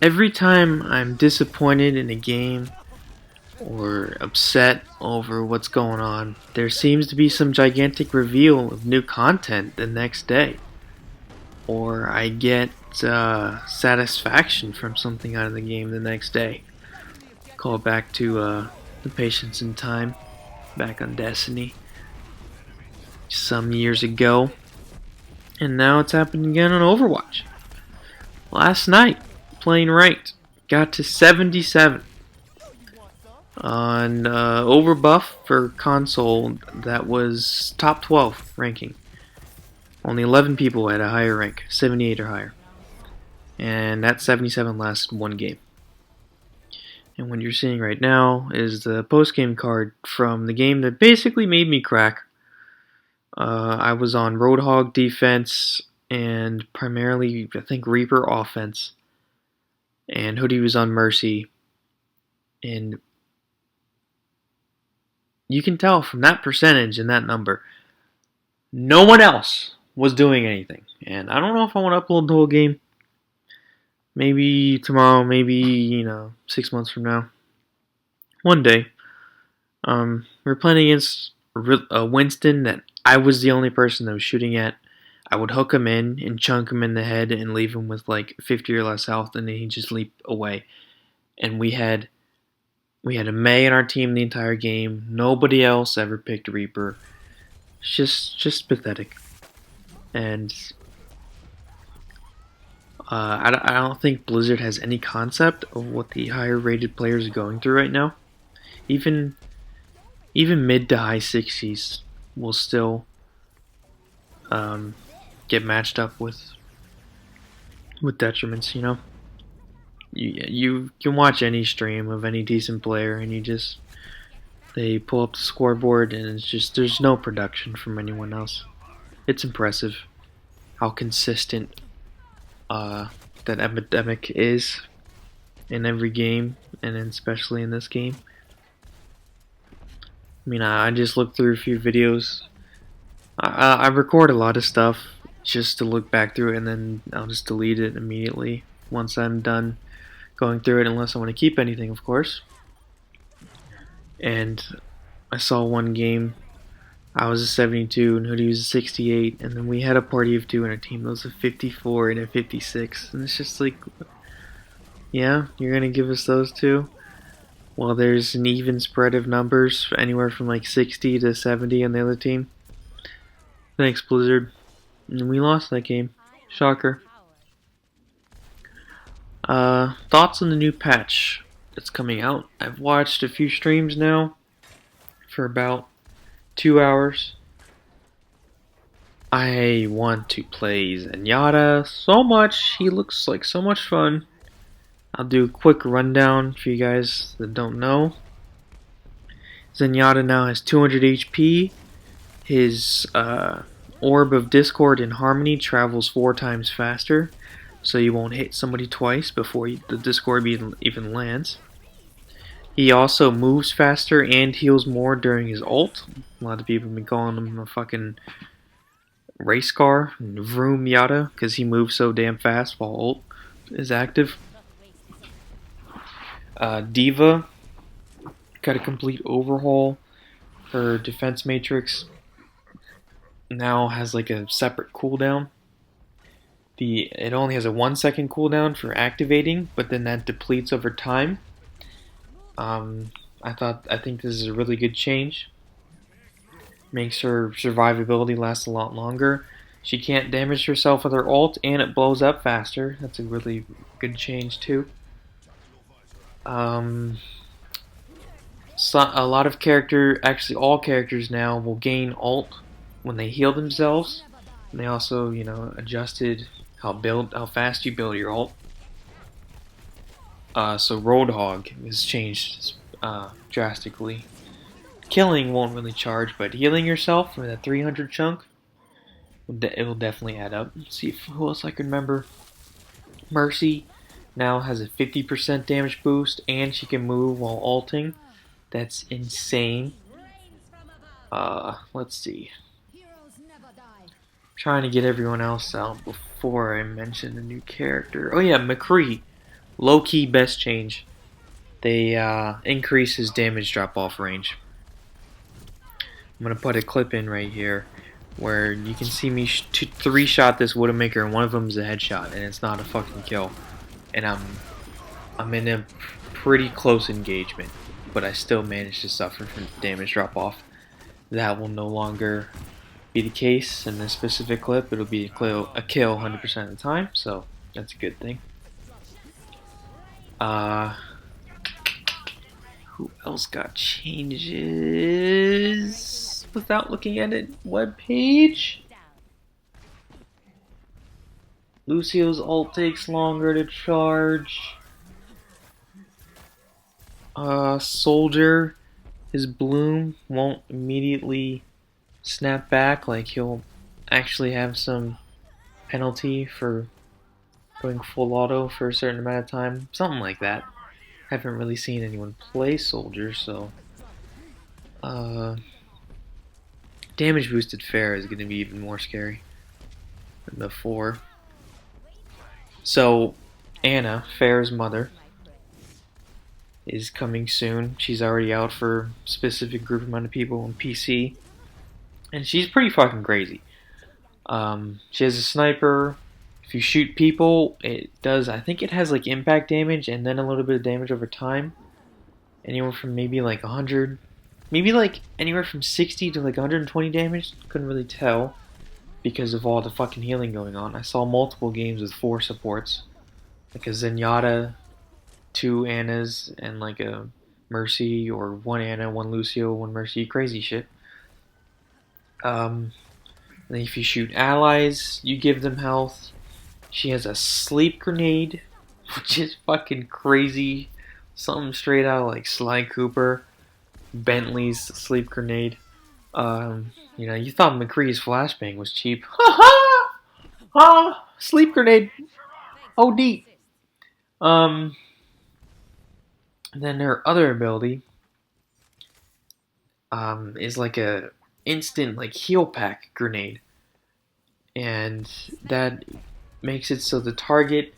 Every time I'm disappointed in a game or upset over what's going on, there seems to be some gigantic reveal of new content the next day. Or I get satisfaction from something out of the game the next day. Call back to the Patience in Time back on Destiny some years ago. And now it's happening again on Overwatch. Last night, playing ranked, got to 77 on Overbuff for console. That was top 12 ranking. Only 11 people had a higher rank, 78 or higher. And that 77 lasted one game. And what you're seeing right now is the post-game card from the game that basically made me crack. I was on Roadhog defense and primarily, I think, Reaper offense. And Hoodie was on Mercy. And you can tell from that percentage and that number, no one else was doing anything. And I don't know if I want to upload the whole game. Maybe tomorrow, maybe, 6 months from now. One day. We're playing against Winston that I was the only person that was shooting at. I would hook him in and chunk him in the head and leave him with like 50 or less health, and then he'd just leap away. And we had a Mei in our team the entire game. Nobody else ever picked Reaper. It's just pathetic. And I don't think Blizzard has any concept of what the higher rated players are going through right now. Even mid to high 60s will still get matched up with detriments. You can watch any stream of any decent player, and they pull up the scoreboard, and it's just there's no production from anyone else. It's impressive how consistent that epidemic is in every game, and especially in this game. I mean, I just looked through a few videos. I record a lot of stuff just to look back through it, and then I'll just delete it immediately once I'm done going through it, unless I want to keep anything, of course. And I saw one game, I was a 72 and Hoodie was a 68, and then we had a party of two in our team that was a 54 and a 56, and it's just like, yeah, you're gonna give us those two? Well, there's an even spread of numbers, anywhere from like 60 to 70 on the other team. Thanks, Blizzard. And we lost that game. Shocker. Thoughts on the new patch that's coming out? I've watched a few streams now for about 2 hours. I want to play Zenyatta so much. He looks like so much fun. I'll do a quick rundown for you guys that don't know. Zenyatta now has 200 HP. His Orb of Discord and Harmony travels 4 times faster, so you won't hit somebody twice before the Discord even lands. He also moves faster and heals more during his ult. A lot of people have been calling him a fucking race car, Vroom Yada, because he moves so damn fast while ult is active. Diva got a complete overhaul. Her defense matrix now has like a separate cooldown. It only has a 1-second cooldown for activating, but then that depletes over time. I think this is a really good change. Makes her survivability last a lot longer. She can't damage herself with her ult, and it blows up faster. That's a really good change too. So a lot of actually all characters now will gain ult when they heal themselves. And they also, adjusted how fast you build your ult. So Roadhog has changed drastically. Killing won't really charge, but healing yourself with a 300 chunk, it will definitely add up. Let's see who else I can remember. Mercy now has a 50% damage boost, and she can move while ulting. That's insane. Let's see. I'm trying to get everyone else out before I mention the new character. Oh yeah, McCree. Low-key best change. They increase his damage drop-off range. I'm gonna put a clip in right here where you can see me three-shot this Widowmaker, and one of them is a headshot, and it's not a fucking kill. And I'm in a pretty close engagement, but I still managed to suffer from damage drop-off. That will no longer be the case in this specific clip. It'll be a kill 100% of the time, so that's a good thing. Who else got changes without looking at it? Webpage? Lucio's ult takes longer to charge. Soldier, his bloom won't immediately snap back. Like, he'll actually have some penalty for going full auto for a certain amount of time. Something like that. Haven't really seen anyone play Soldier, so damage boosted Pharah is going to be even more scary than before. So Anna, Pharah's mother, is coming soon. She's already out for a specific group amount of people on PC, and she's pretty fucking crazy. She has a sniper. If you shoot people, it does, I think it has like impact damage and then a little bit of damage over time. Anywhere from maybe like 100, maybe like anywhere from 60 to like 120 damage. Couldn't really tell because of all the fucking healing going on. I saw multiple games with 4 supports, like a Zenyatta, 2 Annas, and like a Mercy, or 1 Anna, 1 Lucio, 1 Mercy. Crazy shit. And if you shoot allies, you give them health. She has a sleep grenade, which is fucking crazy. Something straight out of like Sly Cooper, Bentley's sleep grenade. You know, you thought McCree's flashbang was cheap. Ha ha! Ha! Sleep grenade. OD. Then her other ability is like a instant like heal pack grenade, and that makes it so the target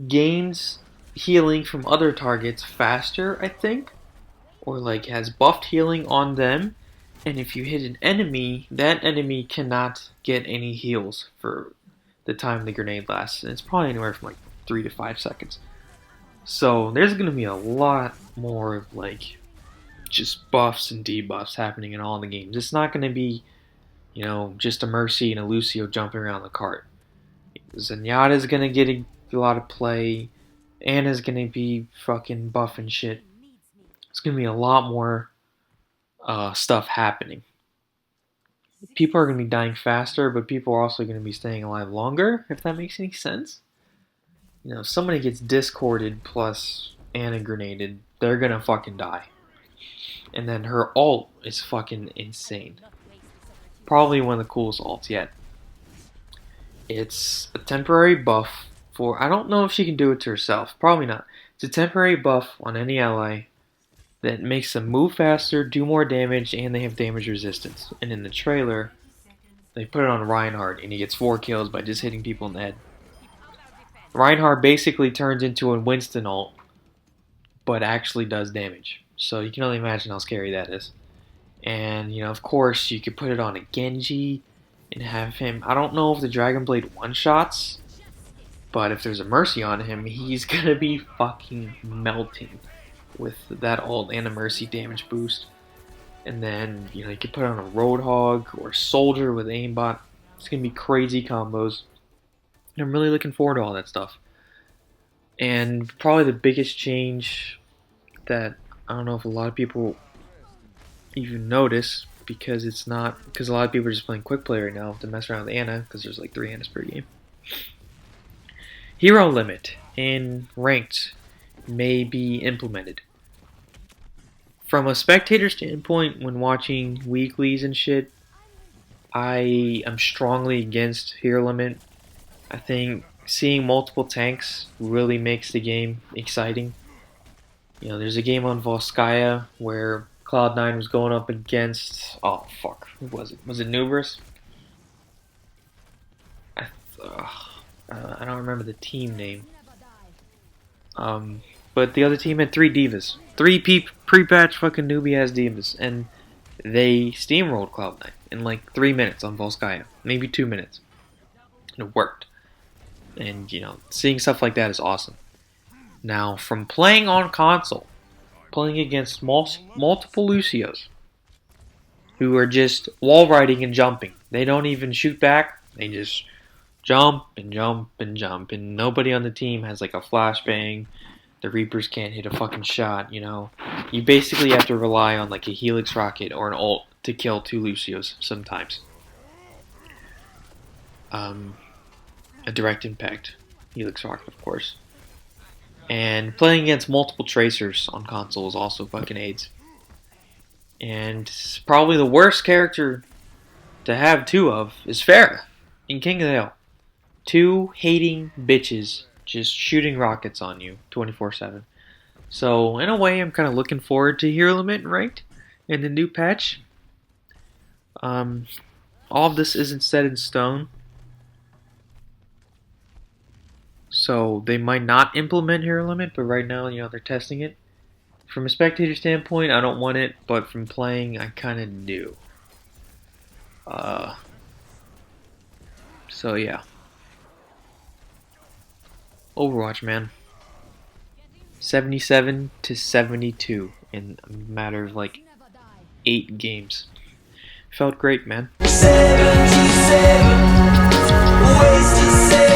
gains healing from other targets faster, I think, or like has buffed healing on them, and if you hit an enemy, that enemy cannot get any heals for the time the grenade lasts, and it's probably anywhere from like 3 to 5 seconds. So there's going to be a lot more of like just buffs and debuffs happening in all the games. It's not going to be, you know, just a Mercy and a Lucio jumping around the cart. Zenyatta's going to get a lot of play. Anna's going to be fucking buff and shit. It's going to be a lot more stuff happening. People are going to be dying faster, but people are also going to be staying alive longer, if that makes any sense. You know, if somebody gets discorded plus Anna grenaded, they're going to fucking die. And then her ult is fucking insane. Probably one of the coolest ults yet. It's a temporary buff for, I don't know if she can do it to herself. Probably not. It's a temporary buff on any ally that makes them move faster, do more damage, and they have damage resistance. And in the trailer, they put it on Reinhardt, and he gets 4 kills by just hitting people in the head. Reinhardt basically turns into a Winston ult, but actually does damage. So you can only imagine how scary that is. And, you know, of course, you could put it on a Genji and have him, I don't know if the Dragon Blade one-shots, but if there's a Mercy on him, he's gonna be fucking melting with that ult and a Mercy damage boost. And then, you know, you could put it on a Roadhog or Soldier with aimbot. It's gonna be crazy combos. And I'm really looking forward to all that stuff. And probably the biggest change that I don't know if a lot of people even notice, because it's not, because a lot of people are just playing quick play right now to mess around with Anna, because there's like 3 Annas per game. Hero limit in ranked may be implemented. From a spectator standpoint, when watching weeklies and shit, I am strongly against hero limit. I think seeing multiple tanks really makes the game exciting. You know, there's a game on Volskaya where Cloud9 was going up against, oh fuck, who was it? Was it Nubrus? I don't remember the team name. But the other team had 3 divas, three pre-patch fucking newbie ass divas, and they steamrolled Cloud9 in like 3 minutes on Volskaya, maybe 2 minutes. And it worked. And seeing stuff like that is awesome. Now, from playing on console, playing against multiple Lucios, who are just wall riding and jumping. They don't even shoot back. They just jump and jump and jump, and nobody on the team has like a flashbang. The Reapers can't hit a fucking shot. You basically have to rely on like a Helix rocket or an ult to kill 2 Lucios sometimes. A direct impact Helix rocket, of course. And playing against multiple tracers on console is also fucking AIDS. And probably the worst character to have 2 of is Pharah in King of the Hill. 2 hating bitches just shooting rockets on you 24/7. So in a way, I'm kind of looking forward to Hero Limit Ranked in the new patch. All of this isn't set in stone, so they might not implement Hero Limit, but right now, they're testing it. From a spectator standpoint, I don't want it, but from playing, I kind of do. So yeah. Overwatch, man. 77-72 in a matter of like 8 games. Felt great, man. 77 ways to say